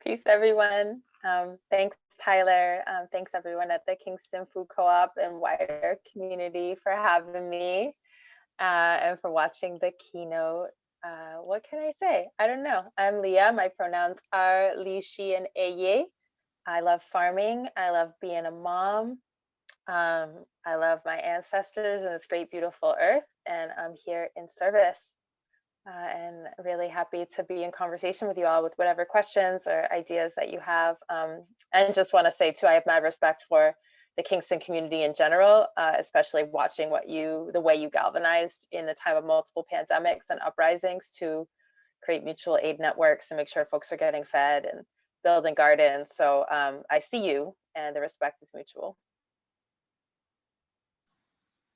Peace, everyone. Thanks, Tyler. Thanks, everyone at the Kingston Food Co-op and wider community for having me and for watching the keynote. What can I say? I don't know. I'm Leah. My pronouns are Li, she, and Eye. I love farming. I love being a mom. I love my ancestors and this great, beautiful earth. And I'm here in service. And really happy to be in conversation with you all with whatever questions or ideas that you have. And just want to say too, I have mad respect for the Kingston community in general, especially watching the way you galvanized in the time of multiple pandemics and uprisings to create mutual aid networks and make sure folks are getting fed and building gardens. So I see you, and the respect is mutual.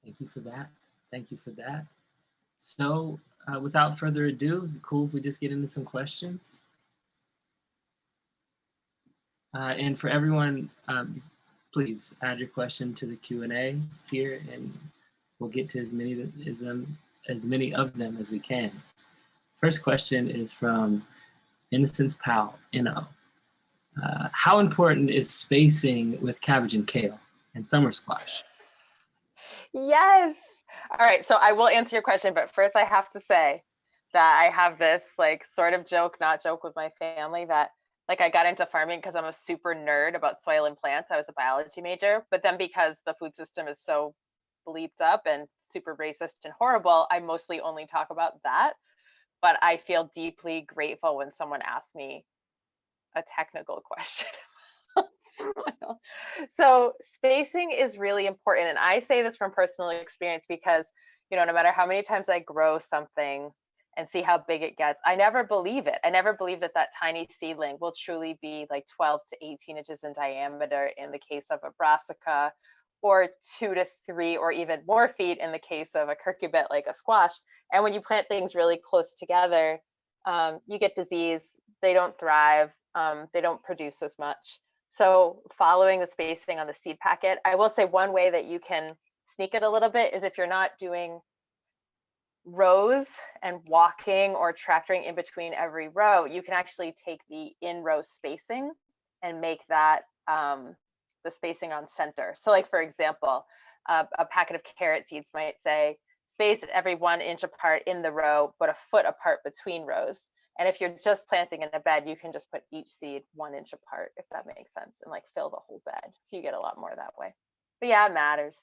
Thank you for that. Thank you for that. So without further ado, is it cool if we just get into some questions? And for everyone, please add your question to the Q&A here, and we'll get to as many of them as we can. First question is from Innocence Powell, Inno. How important is spacing with cabbage and kale and summer squash? Yes. All right. So I will answer your question, but first I have to say that I have this like sort of joke, not joke with my family that like I got into farming because I'm a super nerd about soil and plants. I was a biology major, but then because the food system is so bleeped up and super racist and horrible, I mostly only talk about that. But I feel deeply grateful when someone asks me a technical question. So spacing is really important. And I say this from personal experience because, no matter how many times I grow something and see how big it gets, I never believe it. I never believe that tiny seedling will truly be like 12 to 18 inches in diameter in the case of a brassica, or 2 to 3 or even more feet in the case of a cucurbit like a squash. And when you plant things really close together, you get disease, they don't thrive, they don't produce as much. So following the spacing on the seed packet, I will say one way that you can sneak it a little bit is if you're not doing rows and walking or tractoring in between every row, you can actually take the in-row spacing and make that the spacing on center. So like, for example, a packet of carrot seeds might say, space every 1 inch apart in the row, but a foot apart between rows. And if you're just planting in a bed, you can just put each seed 1 inch apart, if that makes sense, and like fill the whole bed. So you get a lot more that way. But yeah, it matters.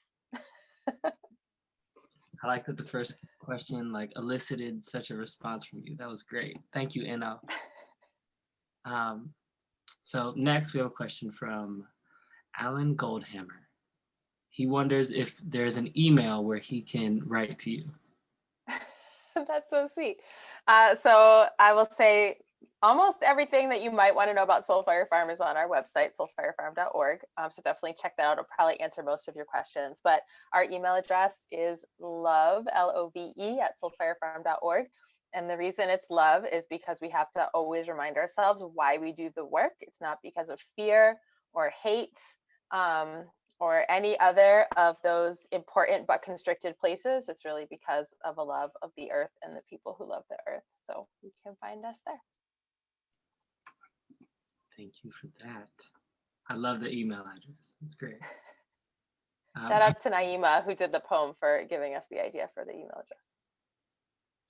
I like that the first question like elicited such a response from you. That was great. Thank you, Inno. So next we have a question from Alan Goldhammer. He wonders if there's an email where he can write to you. That's so sweet. So I will say almost everything that you might want to know about Soul Fire Farm is on our website, soulfirefarm.org. So definitely check that out. It'll probably answer most of your questions. But our email address is love, LOVE, at soulfirefarm.org. And the reason it's love is because we have to always remind ourselves why we do the work. It's not because of fear or hate, or any other of those important but constricted places. It's really because of a love of the earth and the people who love the earth. So you can find us there. Thank you for that. I love the email address. It's great. Shout out to Naima, who did the poem, for giving us the idea for the email address.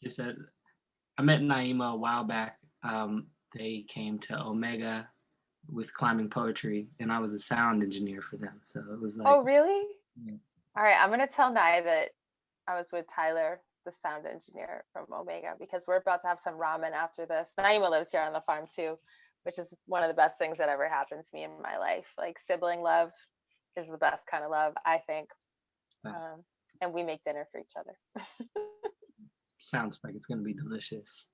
Just said, I met Naima a while back. They came to Omega with climbing poetry, and I was a sound engineer for them. So it was like, oh, really? Yeah. All right, I'm gonna tell Nai that I was with Tyler, the sound engineer from Omega, because we're about to have some ramen after this. Naima lives here on the farm too, which is one of the best things that ever happened to me in my life. Like, sibling love is the best kind of love, I think. Wow. And we make dinner for each other. Sounds like it's gonna be delicious.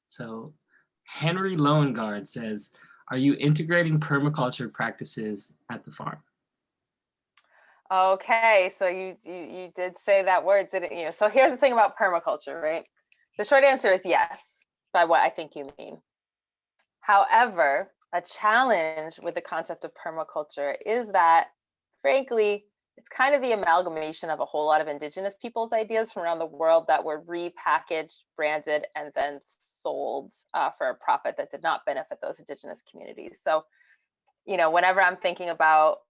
So Henry Loengard says, are you integrating permaculture practices at the farm? Okay, so you did say that word, didn't you? So here's the thing about permaculture, right? The short answer is yes, by what I think you mean. However, a challenge with the concept of permaculture is that, frankly, it's kind of the amalgamation of a whole lot of indigenous people's ideas from around the world that were repackaged, branded, and then sold for a profit that did not benefit those indigenous communities. So, whenever I'm thinking about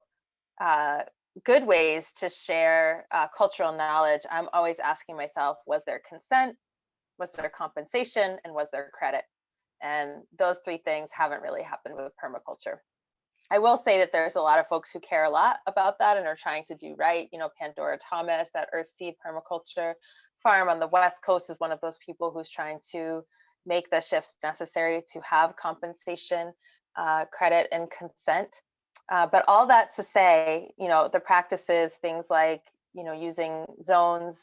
good ways to share cultural knowledge, I'm always asking myself, was there consent, was there compensation, and was there credit? And those three things haven't really happened with permaculture. I will say that there's a lot of folks who care a lot about that and are trying to do right. Pandora Thomas at Earthseed Permaculture Farm on the West Coast is one of those people who's trying to make the shifts necessary to have compensation, credit, and consent. But all that to say, the practices, things like, using zones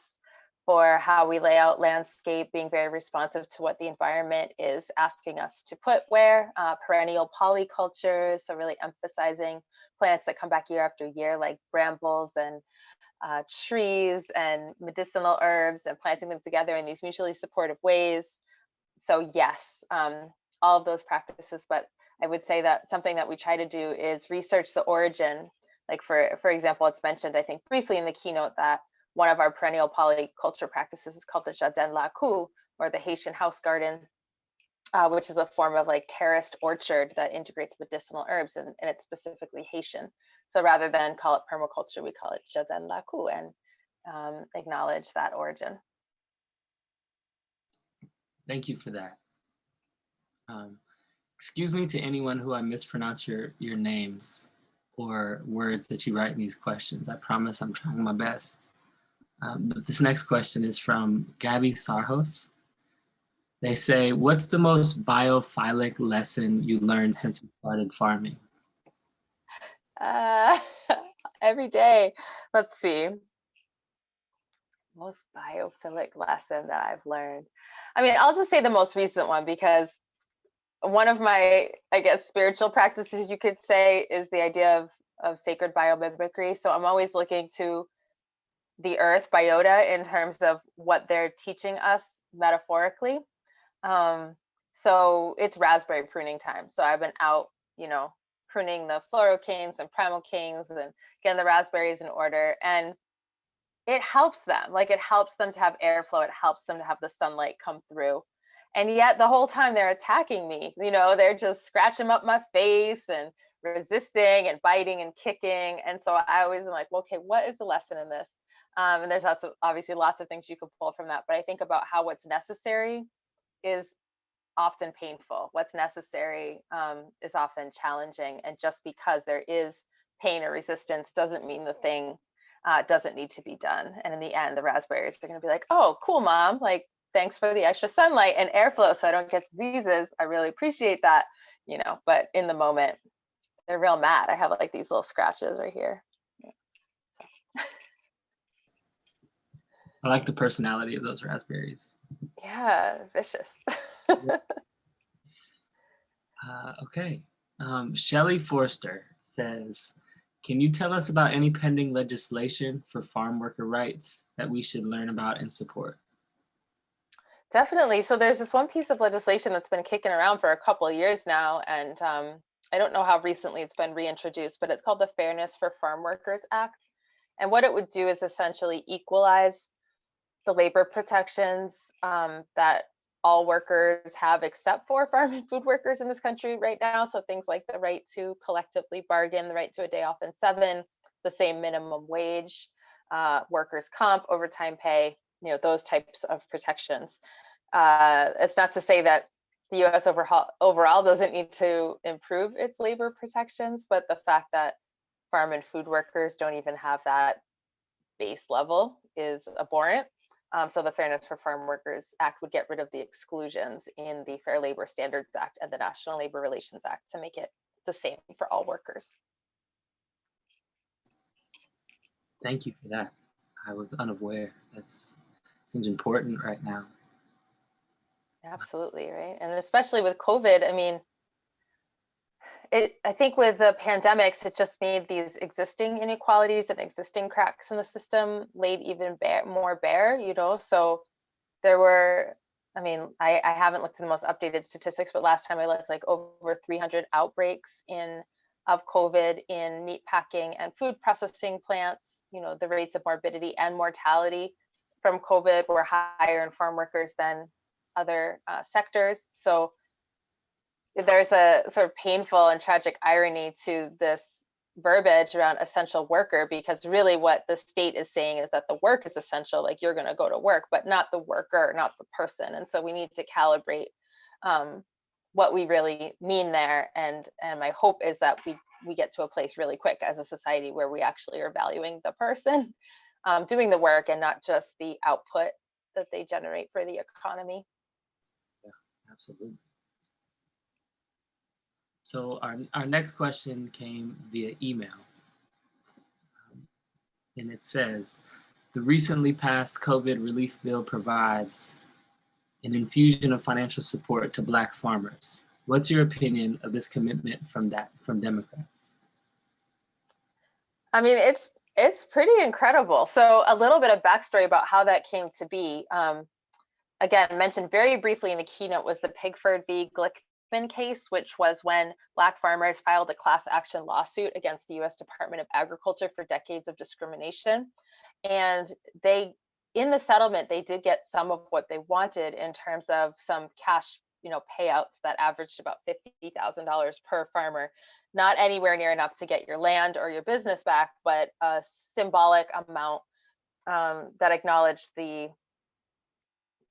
for how we lay out landscape, being very responsive to what the environment is asking us to put where, perennial polycultures, so really emphasizing plants that come back year after year, like brambles and trees and medicinal herbs, and planting them together in these mutually supportive ways. So yes, all of those practices, but I would say that something that we try to do is research the origin. Like for example, it's mentioned, I think briefly in the keynote, that one of our perennial polyculture practices is called the Jardin la Cour, or the Haitian house garden, which is a form of like terraced orchard that integrates medicinal herbs, and it's specifically Haitian. So rather than call it permaculture, we call it Jardin la Cour, and acknowledge that origin. Thank you for that. Excuse me to anyone who I mispronounce your names or words that you write in these questions. I promise I'm trying my best. But this next question is from Gabby Sarhos. They say, what's the most biophilic lesson you learned since you started farming? Every day. Let's see. Most biophilic lesson that I've learned. I mean, I'll just say the most recent one, because one of my, I guess, spiritual practices, you could say, is the idea of sacred biomimicry. So I'm always looking to the earth biota in terms of what they're teaching us metaphorically. So it's raspberry pruning time. So I've been out, pruning the florocanes and primocanes and getting the raspberries in order. And it helps them. Like, it helps them to have airflow. It helps them to have the sunlight come through. And yet the whole time they're attacking me, they're just scratching up my face and resisting and biting and kicking. And so I always am like, well, okay, what is the lesson in this? And there's obviously lots of things you could pull from that. But I think about how what's necessary is often painful. What's necessary is often challenging. And just because there is pain or resistance doesn't mean the thing doesn't need to be done. And in the end, the raspberries are going to be like, oh, cool, mom. Like, thanks for the extra sunlight and airflow so I don't get diseases. I really appreciate that, but in the moment, they're real mad. I have like these little scratches right here. I like the personality of those raspberries. Yeah, vicious. Okay. Shelley Forster says, can you tell us about any pending legislation for farm worker rights that we should learn about and support? Definitely. So there's this one piece of legislation that's been kicking around for a couple of years now, and I don't know how recently it's been reintroduced, but it's called the Fairness for Farm Workers Act. And what it would do is essentially equalize the labor protections that all workers have, except for farm and food workers in this country right now. So things like the right to collectively bargain, the right to a day off in 7, the same minimum wage, workers' comp, overtime pay, those types of protections. It's not to say that the U.S. overall doesn't need to improve its labor protections, but the fact that farm and food workers don't even have that base level is abhorrent. So the Fairness for Farm Workers Act would get rid of the exclusions in the Fair Labor Standards Act and the National Labor Relations Act to make it the same for all workers. Thank you for that. I was unaware. That seems important right now. Absolutely, right? And especially with COVID, I mean, I think with the pandemics, it just made these existing inequalities and existing cracks in the system laid even more bare, so there were, I mean, I haven't looked at the most updated statistics, but last time I looked, like over 300 outbreaks of COVID in meat packing and food processing plants the rates of morbidity and mortality from COVID were higher in farm workers than other sectors. So there's a sort of painful and tragic irony to this verbiage around essential worker, because really what the state is saying is that the work is essential, like you're going to go to work, but not the worker, not the person. And so we need to calibrate what we really mean there. And my hope is that we get to a place really quick as a society where we actually are valuing the person doing the work and not just the output that they generate for the economy. Yeah, absolutely. So our next question came via email. And it says, the recently passed COVID relief bill provides an infusion of financial support to Black farmers. What's your opinion of this commitment from Democrats? I mean, it's pretty incredible. So a little bit of backstory about how that came to be. Again, mentioned very briefly in the keynote was the Pigford v. Glickman case, which was when Black farmers filed a class action lawsuit against the U.S. Department of Agriculture for decades of discrimination. And in the settlement, they did get some of what they wanted in terms of some cash, payouts that averaged about $50,000 per farmer. Not anywhere near enough to get your land or your business back, but a symbolic amount that acknowledged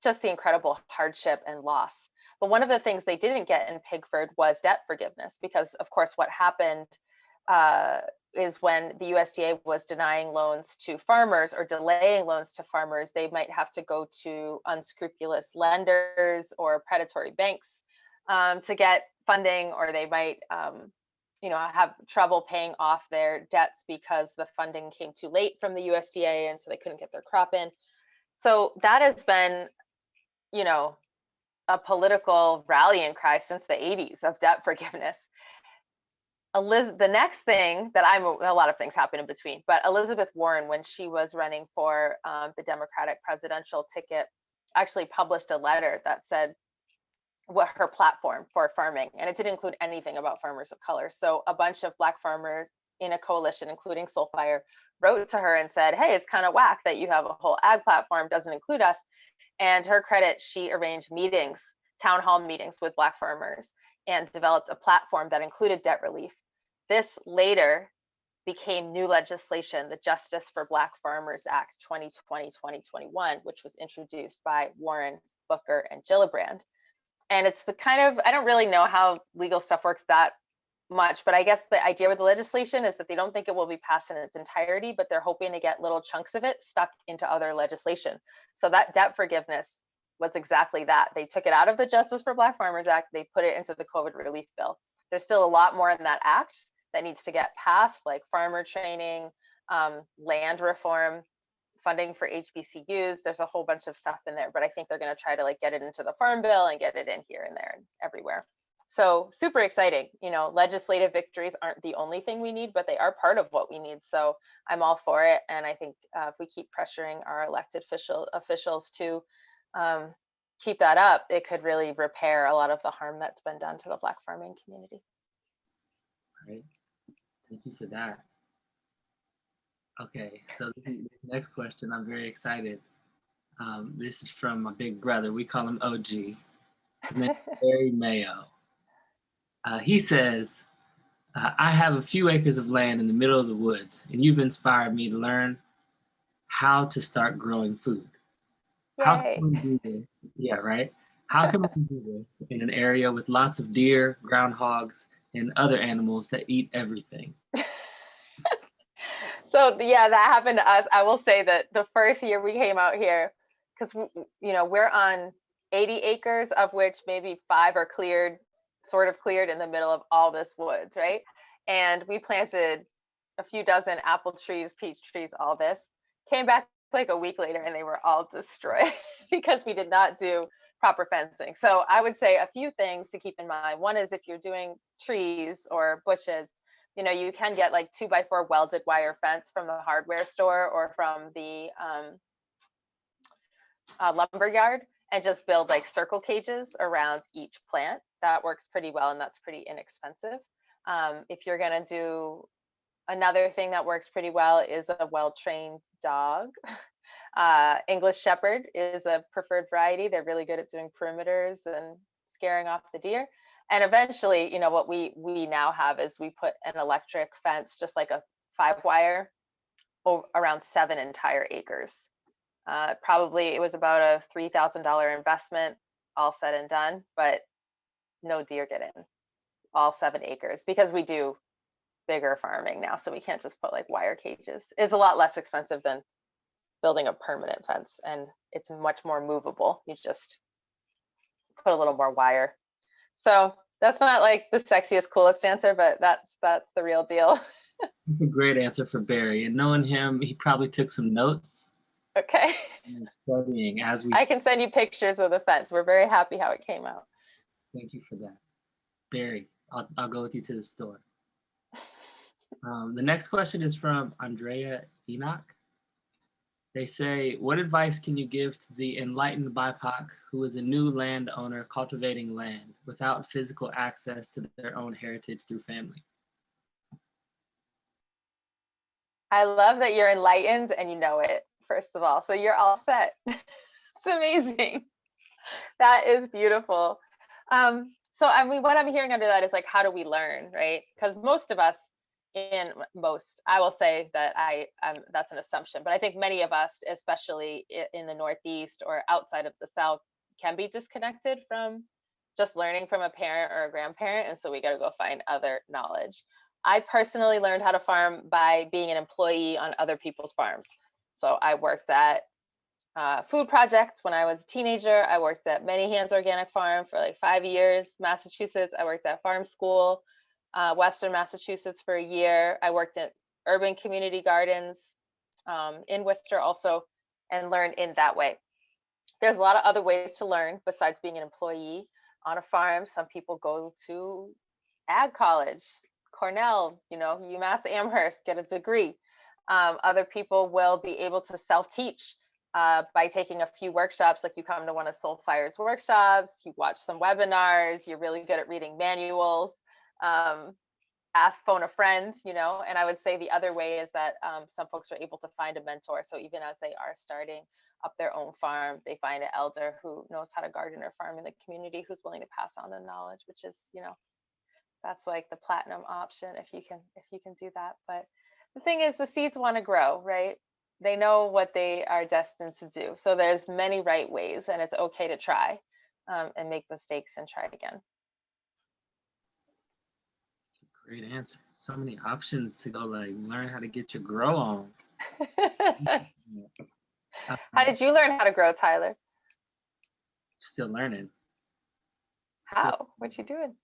just the incredible hardship and loss. But one of the things they didn't get in Pigford was debt forgiveness, because of course what happened is when the USDA was denying loans to farmers or delaying loans to farmers, they might have to go to unscrupulous lenders or predatory banks to get funding, or they might have trouble paying off their debts because the funding came too late from the USDA and so they couldn't get their crop in. So that has been, a political rallying cry since the 80s of debt forgiveness. The next thing that a lot of things happen in between, but Elizabeth Warren, when she was running for the Democratic presidential ticket, actually published a letter that said what her platform for farming, and it didn't include anything about farmers of color. So a bunch of Black farmers in a coalition, including Soulfire, wrote to her and said, hey, it's kind of whack that you have a whole ag platform, doesn't include us. And to her credit, she arranged meetings, town hall meetings with Black farmers, and developed a platform that included debt relief. This later became new legislation, the Justice for Black Farmers Act 2020-2021, which was introduced by Warren, Booker, and Gillibrand. And it's the kind of, I don't really know how legal stuff works that much, but I guess the idea with the legislation is that they don't think it will be passed in its entirety, but they're hoping to get little chunks of it stuck into other legislation. So that debt forgiveness was exactly that. They took it out of the Justice for Black Farmers Act, they put it into the COVID relief bill. There's still a lot more in that act that needs to get passed, like farmer training, land reform, funding for HBCUs. There's a whole bunch of stuff in there, but I think they're going to try to get it into the farm bill and get it in here and there and everywhere. So super exciting. Legislative victories aren't the only thing we need, but they are part of what we need. So I'm all for it. And I think if we keep pressuring our elected officials to keep that up, it could really repair a lot of the harm that's been done to the Black farming community. All right. Thank you for that. Okay, so the next question, I'm very excited. This is from my big brother. We call him OG. His name is Barry Mayo. He says, I have a few acres of land in the middle of the woods, and you've inspired me to learn how to start growing food. Yay. How can we do this? Yeah, right? How can we do this in an area with lots of deer, groundhogs, and other animals that eat everything? So yeah, that happened to us. I will say that the first year we came out here, because we're on 80 acres, of which maybe 5 are cleared, sort of cleared in the middle of all this woods, right? And we planted a few dozen apple trees, peach trees, all this. Came back like a week later and they were all destroyed because we did not do proper fencing. So I would say a few things to keep in mind. One is if you're doing trees or bushes, you can get like 2x4 welded wire fence from the hardware store or from the lumber yard, and just build like circle cages around each plant. That works pretty well and that's pretty inexpensive. If you're gonna do Another thing that works pretty well is a well-trained dog. English Shepherd is a preferred variety. They're really good at doing perimeters and scaring off the deer. And eventually, you know, what we now have is we put an electric fence, just like a 5-wire, around 7 entire acres. Probably it was about a $3,000 investment, all said and done, but no deer get in all 7 acres because we do bigger farming now, so we can't just put like wire cages. It's a lot less expensive than building a permanent fence, and it's much more movable. You just put a little more wire. So that's not like the sexiest, coolest answer, but that's the real deal. That's a great answer for Barry. And knowing him, he probably took some notes. Okay. Studying as we. I can send you pictures of the fence. We're very happy how it came out. Thank you for that, Barry. I'll go with you to the store. The next question is from Andrea Enoch. They say, what advice can you give to the enlightened BIPOC who is a new landowner cultivating land without physical access to their own heritage through family? I love that you're enlightened and you know it, first of all. So you're all set. It's amazing. That is beautiful. So I mean, what I'm hearing under that is like, how do we learn, right? Because most of us, I will say that that's an assumption, but I think many of us, especially in the Northeast or outside of the South, can be disconnected from just learning from a parent or a grandparent. And so we got to go find other knowledge. I personally learned how to farm by being an employee on other people's farms. So I worked at food projects when I was a teenager. I worked at Many Hands Organic Farm for like 5 years, Massachusetts. I worked at farm school, Western Massachusetts for a year. I worked at urban community gardens in Worcester also, and learned in that way. There's a lot of other ways to learn besides being an employee on a farm. Some people go to ag college, Cornell, you know, UMass Amherst, get a degree. Other people will be able to self-teach by taking a few workshops, like you come to one of Soul Fire's workshops, you watch some webinars, you're really good at reading manuals, phone a friend, you know. And I would say the other way is that some folks are able to find a mentor. So even as they are starting up their own farm, they find an elder who knows how to garden or farm in the community, who's willing to pass on the knowledge, which is, you know, that's like the platinum option if you can do that. But the thing is, the seeds want to grow, right? They know what they are destined to do. So there's many right ways, and it's okay to try and make mistakes and try again. Great answer. So many options to go like learn how to get your grow on. How did you learn how to grow, Tyler? Still learning. How? What you doing?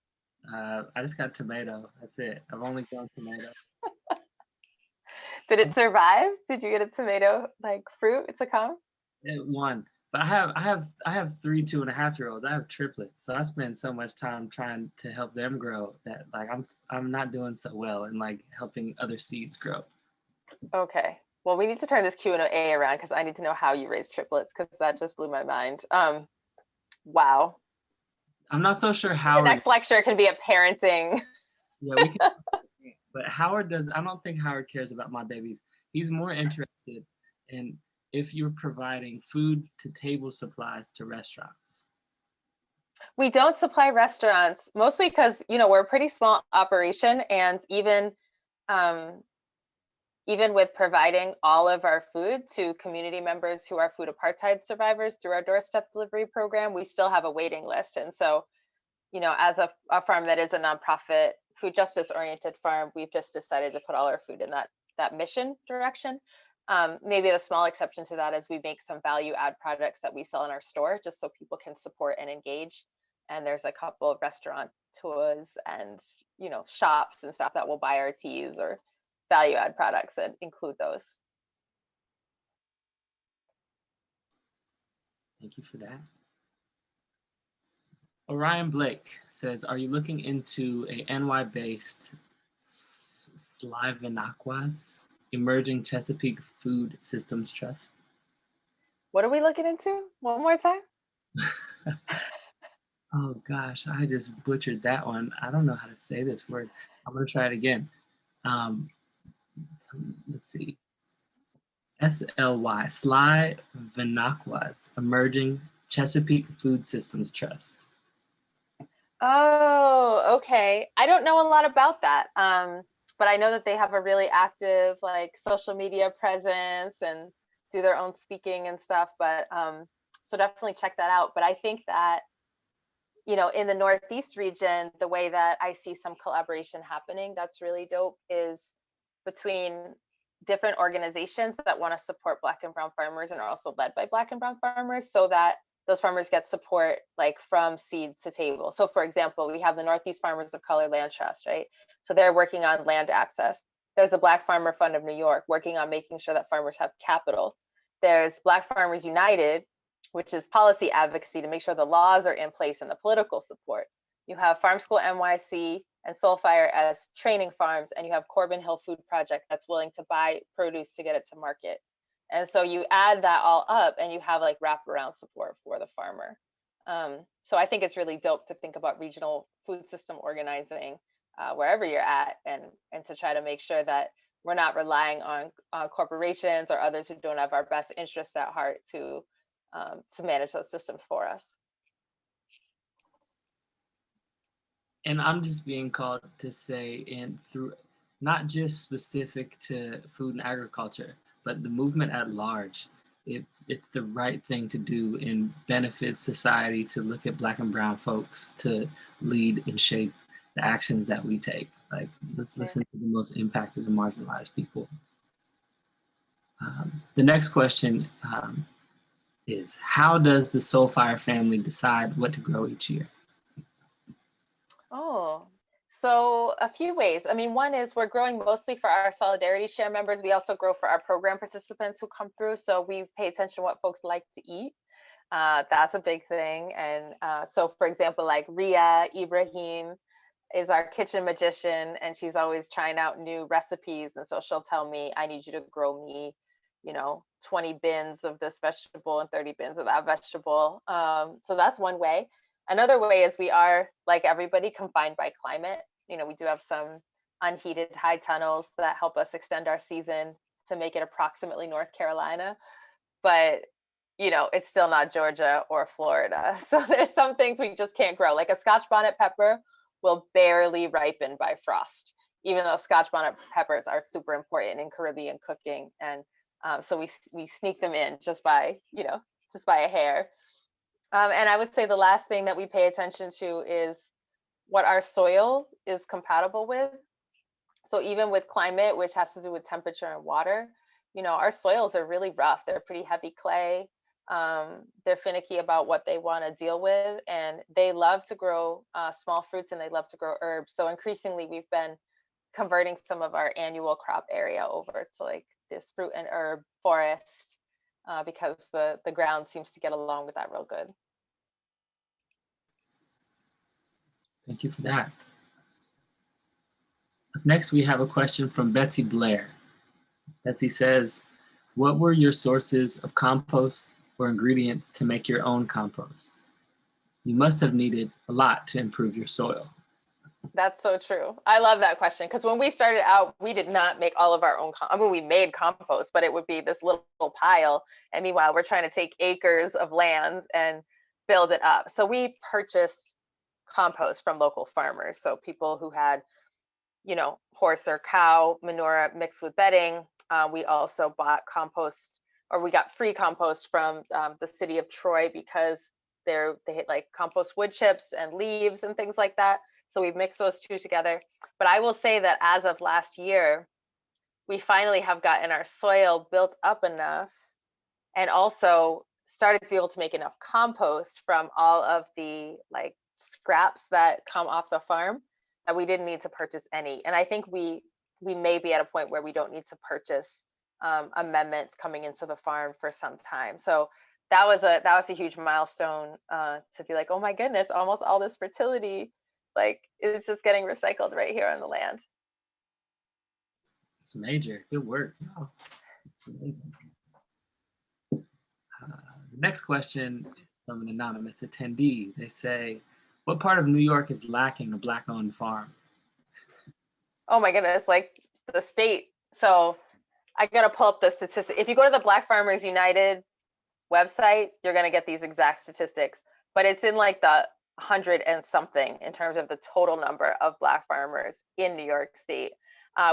I just got tomato. That's it. I've only grown tomato. Did it survive? Did you get a tomato like fruit to come? It won. But I have 3 2.5-year-olds. I have triplets, so I spend so much time trying to help them grow that like I'm not doing so well in like helping other seeds grow. Okay. Well, we need to turn this Q&A around because I need to know how you raise triplets, because that just blew my mind. Wow. I'm not so sure how. The next lecture can be a parenting. Yeah, we can. But Howard I don't think Howard cares about my babies. He's more interested in if you're providing food to table supplies to restaurants. We don't supply restaurants, mostly because, you know, we're a pretty small operation, and even with providing all of our food to community members who are food apartheid survivors through our doorstep delivery program, we still have a waiting list. And so, you know, as a farm that is a nonprofit, food justice oriented farm, we've just decided to put all our food in that mission direction. Maybe the small exception to that is we make some value add products that we sell in our store just so people can support and engage. And there's a couple of restaurateurs and, you know, shops and stuff that will buy our teas or value add products and include those. Thank you for that. Orion Blake says, are you looking into a NY-based Slavinakwas Emerging Chesapeake Food Systems Trust? What are we looking into? One more time? Oh gosh, I just butchered that one. I don't know how to say this word. I'm gonna try it again. let's see, SLY, Sly Vanakwas, Emerging Chesapeake Food Systems Trust. Oh, okay. I don't know a lot about that. But I know that they have a really active like social media presence and do their own speaking and stuff. But so definitely check that out. But I think that, you know, in the Northeast region, the way that I see some collaboration happening that's really dope is between different organizations that want to support Black and brown farmers and are also led by Black and brown farmers, so that those farmers get support like from seed to table. So for example, we have the Northeast Farmers of Color Land Trust, right? So they're working on land access. There's the Black Farmer Fund of New York working on making sure that farmers have capital. There's Black Farmers United, which is policy advocacy to make sure the laws are in place and the political support. You have Farm School NYC and Soulfire as training farms, and you have Corbin Hill Food Project that's willing to buy produce to get it to market. And so you add that all up and you have like wraparound support for the farmer. So I think it's really dope to think about regional food system organizing wherever you're at, and to try to make sure that we're not relying on corporations or others who don't have our best interests at heart to manage those systems for us. And I'm just being called to say, and through not just specific to food and agriculture, but the movement at large, it's the right thing to do and benefits society to look at Black and brown folks to lead and shape the actions that we take. Like, let's listen to the most impacted and marginalized people. The next question is, how does the Soulfire family decide what to grow each year? Oh, so a few ways. I mean, one is we're growing mostly for our Solidarity Share members. We also grow for our program participants who come through. So we pay attention to what folks like to eat. That's a big thing. And so, for example, like Ria Ibrahim is our kitchen magician, and she's always trying out new recipes. And so she'll tell me, I need you to grow me, you know, 20 bins of this vegetable and 30 bins of that vegetable. So that's one way. Another way is we are, like everybody, confined by climate. You know, we do have some unheated high tunnels that help us extend our season to make it approximately North Carolina. But, you know, it's still not Georgia or Florida. So there's some things we just can't grow. Like a Scotch bonnet pepper will barely ripen by frost, even though Scotch bonnet peppers are super important in Caribbean cooking. And so we sneak them in just by, you know, just by a hair. And I would say the last thing that we pay attention to is what our soil is compatible with. So even with climate, which has to do with temperature and water, you know, our soils are really rough. They're pretty heavy clay. They're finicky about what they want to deal with, and they love to grow small fruits, and they love to grow herbs. So increasingly, we've been converting some of our annual crop area over to like this fruit and herb forest because the ground seems to get along with that real good. Thank you for that. Up next, we have a question from Betsy Blair. Betsy says, what were your sources of compost or ingredients to make your own compost? You must have needed a lot to improve your soil. That's so true. I love that question, because when we started out, we did not make all of our own. I mean, we made compost, but it would be this little pile. And meanwhile, we're trying to take acres of lands and build it up. So we purchased compost from local farmers. So people who had, you know, horse or cow manure mixed with bedding. We also bought compost, or we got free compost from the city of Troy, because they hit like compost wood chips and leaves and things like that. So we've mixed those two together. But I will say that as of last year, we finally have gotten our soil built up enough, and also started to be able to make enough compost from all of the like scraps that come off the farm, that we didn't need to purchase any. And I think we may be at a point where we don't need to purchase amendments coming into the farm for some time. So that was a huge milestone to be like, oh my goodness, almost all this fertility, like, it's just getting recycled right here on the land. It's major. Good work. Oh, amazing. The next question is from an anonymous attendee. They say, what part of New York is lacking a Black-owned farm? Oh my goodness, like the state So I got to pull up the statistic. If you go to the Black Farmers United website, you're going to get these exact statistics, but it's in like the 100 and something in terms of the total number of Black farmers in New York State,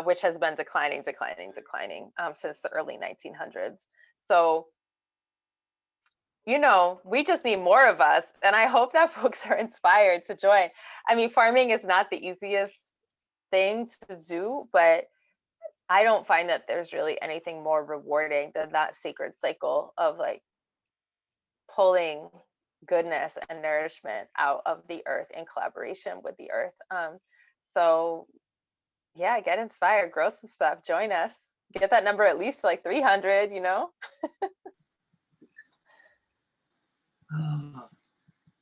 which has been declining since the early 1900s. So, you know, we just need more of us. And I hope that folks are inspired to join. I mean, farming is not the easiest thing to do, but I don't find that there's really anything more rewarding than that sacred cycle of like pulling goodness and nourishment out of the earth in collaboration with the earth. So yeah, get inspired, grow some stuff, join us, get that number at least like 300, you know?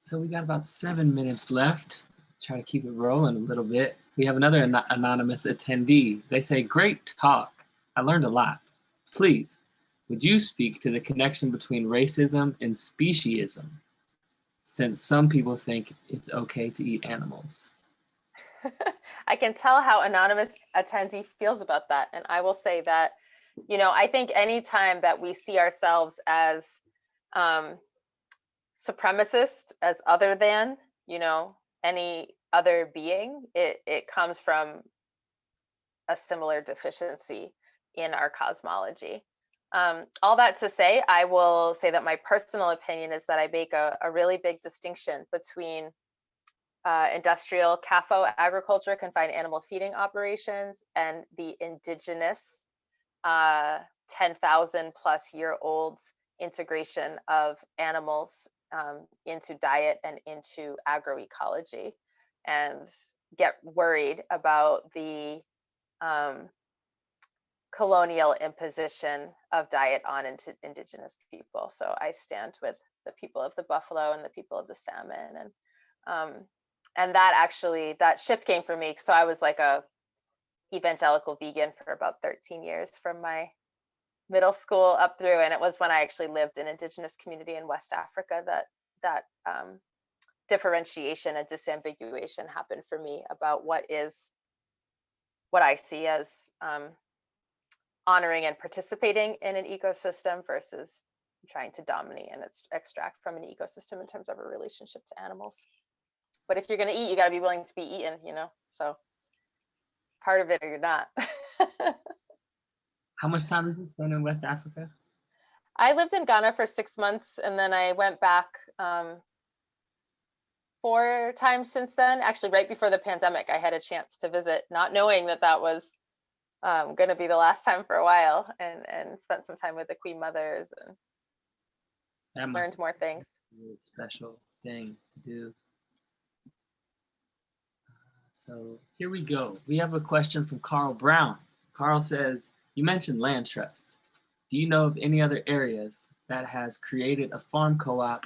So we got about 7 minutes left. Try to keep it rolling a little bit. We have another anonymous attendee. They say, great talk. I learned a lot. Please, would you speak to the connection between racism and speciesism, since some people think it's okay to eat animals? I can tell how anonymous attendee feels about that. And I will say that, you know, I think anytime that we see ourselves as supremacist, as other than, you know, any other being, it comes from a similar deficiency in our cosmology. All that to say, I will say that my personal opinion is that I make a really big distinction between industrial CAFO agriculture, confined animal feeding operations, and the indigenous 10,000 plus year old integration of animals into diet and into agroecology, and get worried about the colonial imposition of diet on indigenous people. So I stand with the people of the buffalo and the people of the salmon, and that shift came for me. So I was like a evangelical vegan for about 13 years from my middle school up through, and it was when I actually lived in indigenous community in West Africa that differentiation and disambiguation happened for me about what I see as honoring and participating in an ecosystem versus trying to dominate and extract from an ecosystem in terms of a relationship to animals. But if you're going to eat, you got to be willing to be eaten, you know? So part of it or you're not. How much time did you spend in West Africa? I lived in Ghana for 6 months, and then I went back 4 times since then. Actually, right before the pandemic, I had a chance to visit, not knowing that was going to be the last time for a while, and spent some time with the Queen Mothers and learned more things. A special thing to do. So here we go. We have a question from Carl Brown. Carl says, you mentioned land trust. Do you know of any other areas that has created a farm co-op,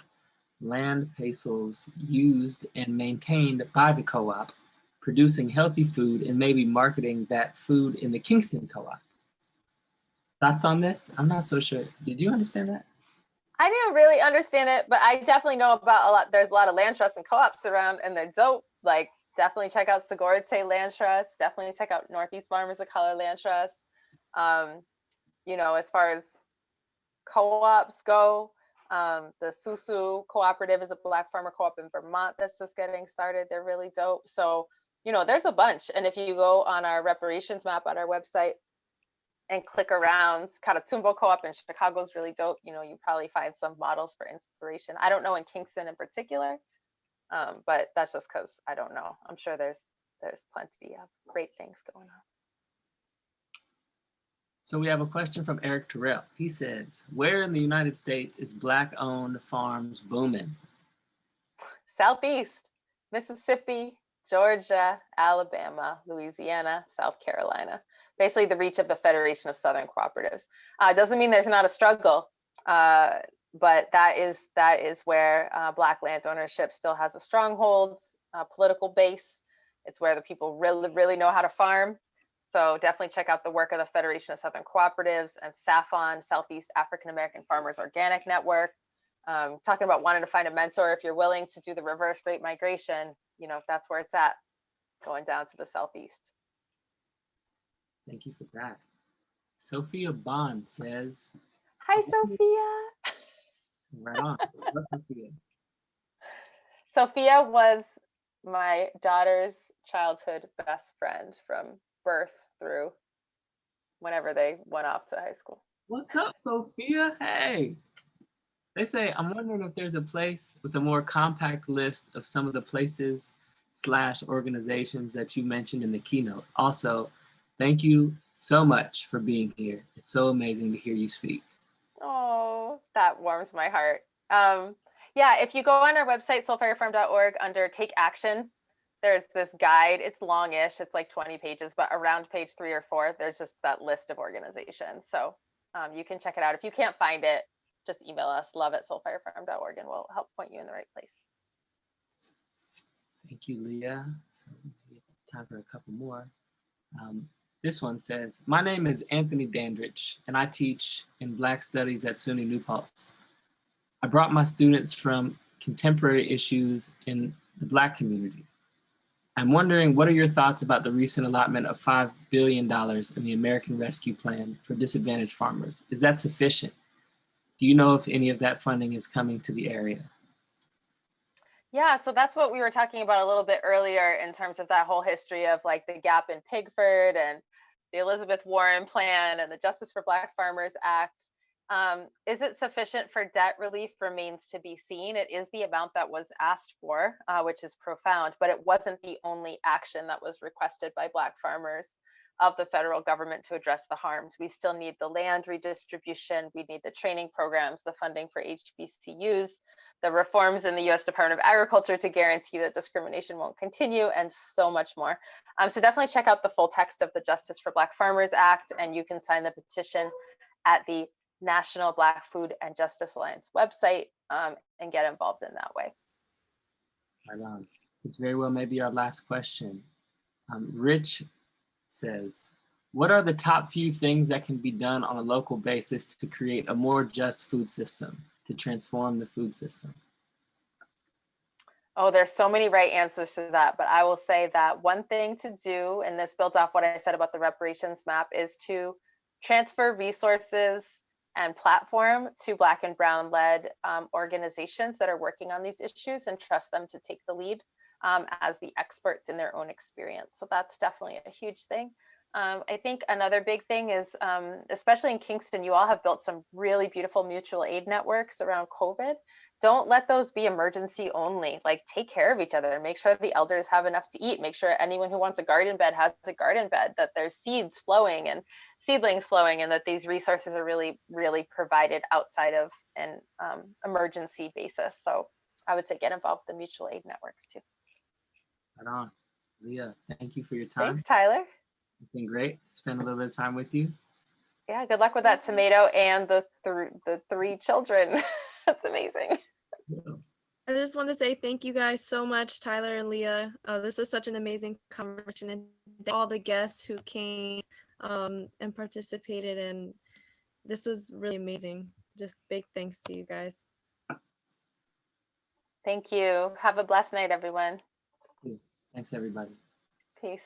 land parcels used and maintained by the co-op, producing healthy food and maybe marketing that food in the Kingston co-op? Thoughts on this? I'm not so sure. Did you understand that? I didn't really understand it, but I definitely know about a lot. There's a lot of land trusts and co-ops around, and they're dope. Like, definitely check out Segorite Land Trust. Definitely check out Northeast Farmers of Color Land Trust. You know, as far as co-ops go, the Susu Cooperative is a Black farmer co-op in Vermont that's just getting started. They're really dope. So, you know, there's a bunch. And if you go on our reparations map on our website and click around, Catatumbo Co-op in Chicago is really dope. You know, you probably find some models for inspiration. I don't know in Kingston in particular, but that's just because I don't know. I'm sure there's plenty of great things going on. So we have a question from Eric Terrell. He says, where in the United States is Black-owned farms booming? Southeast, Mississippi, Georgia, Alabama, Louisiana, South Carolina. Basically the reach of the Federation of Southern Cooperatives. Doesn't mean there's not a struggle, but that is where Black land ownership still has a stronghold, political base. It's where the people really know how to farm. So definitely check out the work of the Federation of Southern Cooperatives and SAFON, Southeast African American Farmers Organic Network. Talking about wanting to find a mentor, if you're willing to do the reverse Great Migration, you know, that's where it's at, going down to the Southeast. Thank you for that. Sophia Bond says, Hi, Sophia. right on. What's Sophia? Sophia was my daughter's childhood best friend from birth through whenever they went off to high school. What's up, Sophia? Hey. They say, I'm wondering if there's a place with a more compact list of some of the places / organizations that you mentioned in the keynote. Also, thank you so much for being here. It's so amazing to hear you speak. Oh, that warms my heart. Yeah, if you go on our website, soulfirefarm.org, under Take Action, there's this guide. It's longish, it's like 20 pages, but around page 3 or 4, there's just that list of organizations. So you can check it out. If you can't find it, just email us, love@soulfirefarm.org, and we'll help point you in the right place. Thank you, Leah. So we have time for a couple more. This one says, my name is Anthony Dandridge, and I teach in Black Studies at SUNY New Paltz. I brought my students from contemporary issues in the Black community. I'm wondering, what are your thoughts about the recent allotment of $5 billion in the American Rescue Plan for disadvantaged farmers? Is that sufficient? Do you know if any of that funding is coming to the area? Yeah, so that's what we were talking about a little bit earlier in terms of that whole history of like the gap in Pigford and the Elizabeth Warren Plan and the Justice for Black Farmers Act. Is it sufficient for debt relief remains to be seen. It is the amount that was asked for, which is profound, but it wasn't the only action that was requested by Black farmers of the federal government to address the harms. We still need the land redistribution, we need the training programs, the funding for HBCUs, the reforms in the US Department of Agriculture to guarantee that discrimination won't continue, and so much more. So definitely check out the full text of the Justice for Black Farmers Act, and you can sign the petition at the National Black Food and Justice Alliance website and get involved in that way. Right on. This very well may be our last question. Rich says, what are the top few things that can be done on a local basis to create a more just food system, to transform the food system? Oh, there's so many right answers to that, but I will say that one thing to do, and this builds off what I said about the reparations map, is to transfer resources and platform to Black and Brown led organizations that are working on these issues, and trust them to take the lead as the experts in their own experience. So that's definitely a huge thing. I think another big thing is, especially in Kingston, you all have built some really beautiful mutual aid networks around COVID. Don't let those be emergency only. Like, take care of each other, make sure the elders have enough to eat, make sure anyone who wants a garden bed has a garden bed, that there's seeds flowing and seedlings flowing, and that these resources are really, really provided outside of an emergency basis. So I would say get involved with the mutual aid networks too. Right on. Leah, thank you for your time. Thanks, Tyler. It's been great to spend a little bit of time with you. Yeah, good luck with that tomato and the 3 children. That's amazing. I just want to say thank you guys so much, Tyler and Leah. This was such an amazing conversation, and thank all the guests who came and participated, and this was really amazing. Just big thanks to you guys. Thank you. Have a blessed night, everyone. Thanks, everybody. Peace.